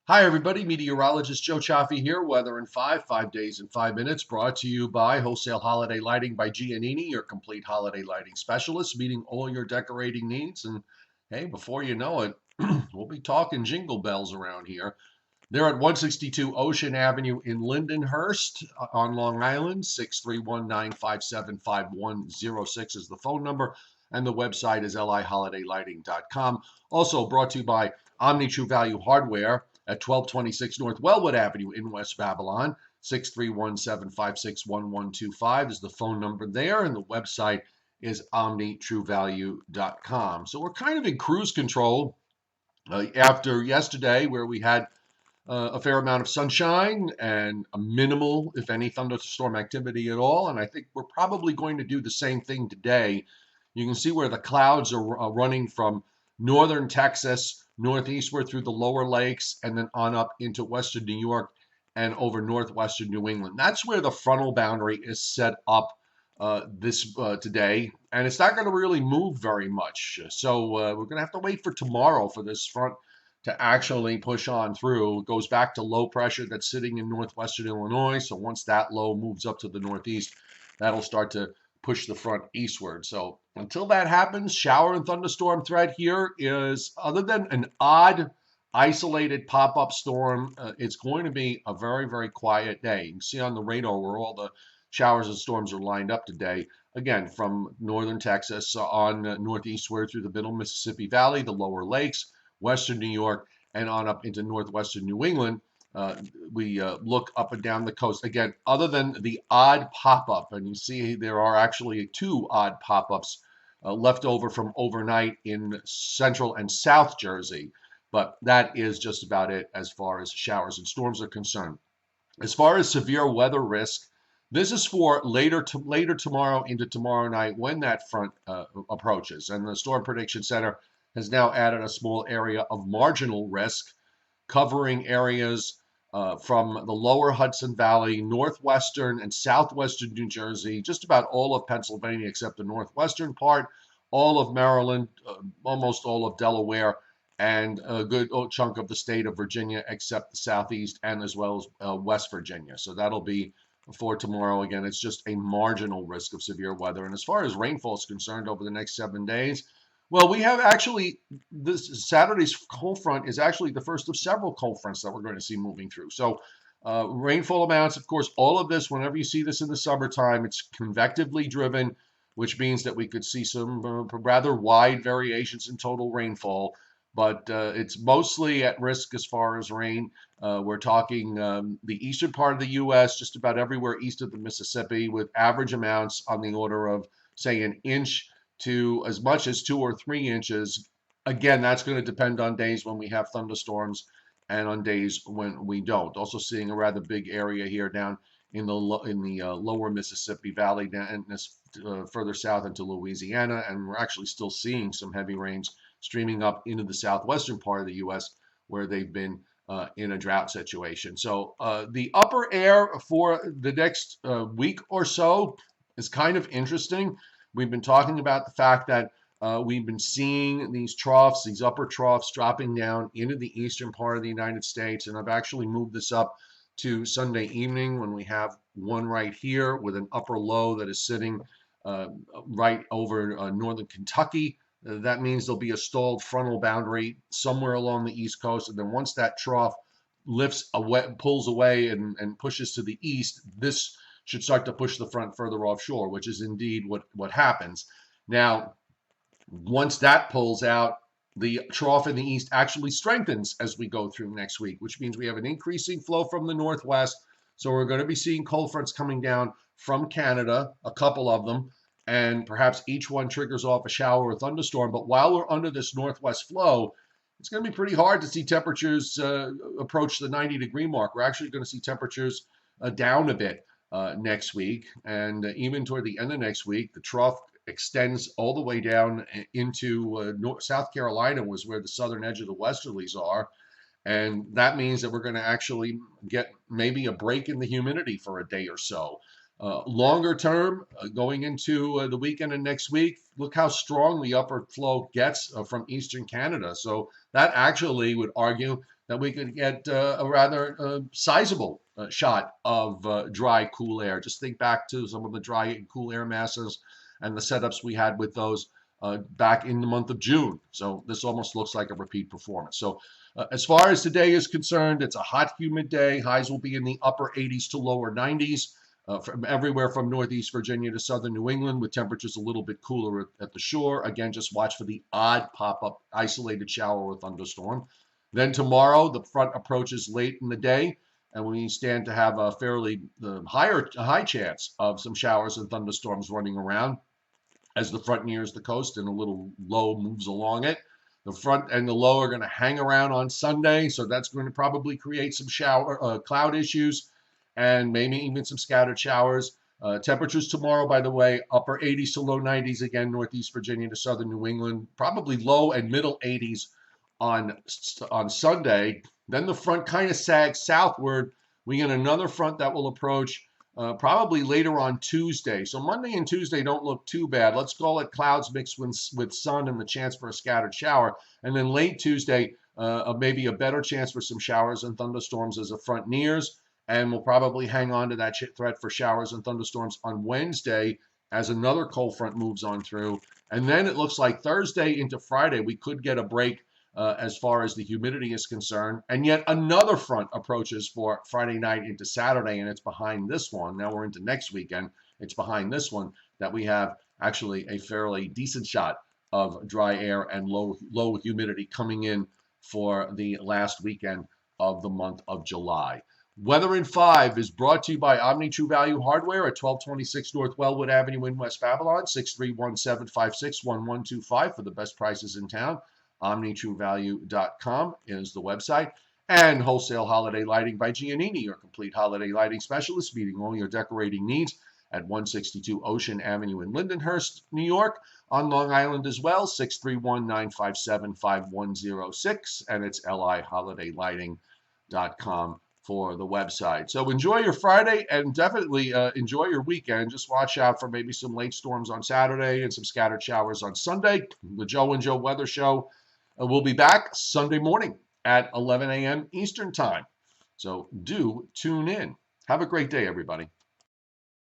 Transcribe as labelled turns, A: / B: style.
A: Hi, everybody. Meteorologist Joe Cioffi here. Weather in 5 days in 5 minutes. Brought to you by Wholesale Holiday Lighting by Giannini, your complete holiday lighting specialist, meeting all your decorating needs. And hey, before you know it, we'll be talking jingle bells around here. They're at 162 Ocean Avenue in Lindenhurst on Long Island. 631-957-5106 is the phone number, and the website is liholidaylighting.com. Also brought to you by Omni True Value Hardware at 1226 North Wellwood Avenue in West Babylon. 631-756-1125 is the phone number there, and the website is omnitruevalue.com. So we're kind of in cruise control after yesterday, where we had a fair amount of sunshine and a minimal, if any, thunderstorm activity at all. And I think we're probably going to do the same thing today. You can see where the clouds are running from northern Texas, northeastward through the lower lakes, and then on up into western New York and over northwestern New England. That's where the frontal boundary is set up this today, and it's not going to really move very much. So we're going to have to wait for tomorrow for this front to actually push on through. It goes back to low pressure that's sitting in northwestern Illinois. So once that low moves up to the northeast, that'll start to push the front eastward. So until that happens, shower and thunderstorm threat here is, other than an odd isolated pop-up storm, it's going to be a very, very quiet day. You can see on the radar where all the showers and storms are lined up today. Again, from northern Texas on northeastward through the middle Mississippi Valley, the lower lakes, western New York, and on up into northwestern New England. We look up and down the coast. Again, other than the odd pop-up, and you see there are actually two odd pop-ups left over from overnight in central and south Jersey, but that is just about it as far as showers and storms are concerned. As far as severe weather risk, this is for later tomorrow into tomorrow night when that front approaches, and the Storm Prediction Center has now added a small area of marginal risk, covering areas from the lower Hudson Valley, northwestern and southwestern New Jersey, just about all of Pennsylvania except the northwestern part, all of Maryland, almost all of Delaware, and a good chunk of the state of Virginia except the southeast, and as well as West Virginia. So that'll be for tomorrow. Again, it's just a marginal risk of severe weather. And as far as rainfall is concerned over the next 7 days, well, we have actually, this Saturday's cold front is actually the first of several cold fronts that we're going to see moving through. So rainfall amounts, of course, all of this, whenever you see this in the summertime, it's convectively driven, which means that we could see some rather wide variations in total rainfall. But it's mostly at risk as far as rain. We're talking the eastern part of the U.S., just about everywhere east of the Mississippi, with average amounts on the order of, say, an inch to as much as 2 or 3 inches. Again, that's going to depend on days when we have thunderstorms and on days when we don't. Also seeing a rather big area here down in the lower Mississippi Valley, down further south into Louisiana, and we're actually still seeing some heavy rains streaming up into the southwestern part of the U.S. where they've been in a drought situation. So the upper air for the next week or so is kind of interesting. We've been talking about the fact that we've been seeing these troughs, these upper troughs dropping down into the eastern part of the United States. And I've actually moved this up to Sunday evening when we have one right here with an upper low that is sitting right over northern Kentucky. That means there'll be a stalled frontal boundary somewhere along the East Coast. And then once that trough lifts away, pulls away and pushes to the east, this should start to push the front further offshore, which is indeed what happens. Now, once that pulls out, the trough in the east actually strengthens as we go through next week, which means we have an increasing flow from the northwest. So we're going to be seeing cold fronts coming down from Canada, a couple of them, and perhaps each one triggers off a shower or thunderstorm. But while we're under this northwest flow, it's going to be pretty hard to see temperatures approach the 90-degree mark. We're actually going to see temperatures down a bit next week, and even toward the end of next week, the trough extends all the way down into South Carolina, was where the southern edge of the westerlies are, and that means that we're going to actually get maybe a break in the humidity for a day or so. Longer term, going into the weekend and next week, look how strong the upper flow gets from eastern Canada. So that actually would argue that we could get a rather sizable shot of dry, cool air. Just think back to some of the dry and cool air masses and the setups we had with those back in the month of June. So this almost looks like a repeat performance. So as far as today is concerned, it's a hot, humid day. Highs will be in the upper 80s to lower 90s. From everywhere from Northeast Virginia to southern New England, with temperatures a little bit cooler at the shore. Again, just watch for the odd pop-up isolated shower or thunderstorm. Then tomorrow, the front approaches late in the day, and we stand to have a fairly high chance of some showers and thunderstorms running around as the front nears the coast and a little low moves along it. The front and the low are going to hang around on Sunday, so that's going to probably create some cloud issues and maybe even some scattered showers. Temperatures tomorrow, by the way, upper 80s to low 90s again, Northeast Virginia to southern New England, probably low and middle 80s on Sunday. Then the front kind of sags southward. We get another front that will approach probably later on Tuesday. So Monday and Tuesday don't look too bad. Let's call it clouds mixed with sun and the chance for a scattered shower. And then late Tuesday, maybe a better chance for some showers and thunderstorms as the front nears. And we'll probably hang on to that threat for showers and thunderstorms on Wednesday as another cold front moves on through. And then it looks like Thursday into Friday, we could get a break as far as the humidity is concerned. And yet another front approaches for Friday night into Saturday, and it's behind this one. Now we're into next weekend. It's behind this one that we have actually a fairly decent shot of dry air and low humidity coming in for the last weekend of the month of July. Weather in 5 is brought to you by Omni True Value Hardware at 1226 North Wellwood Avenue in West Babylon, 631-756-1125 for the best prices in town. OmniTrueValue.com is the website. And Wholesale Holiday Lighting by Giannini, your complete holiday lighting specialist, meeting all your decorating needs at 162 Ocean Avenue in Lindenhurst, New York. On Long Island as well, 631-957-5106. And it's LIHolidayLighting.com for the website. So enjoy your Friday and definitely enjoy your weekend. Just watch out for maybe some late storms on Saturday and some scattered showers on Sunday. The Joe and Joe Weather Show will be back Sunday morning at 11 a.m. Eastern Time. So do tune in. Have a great day, everybody.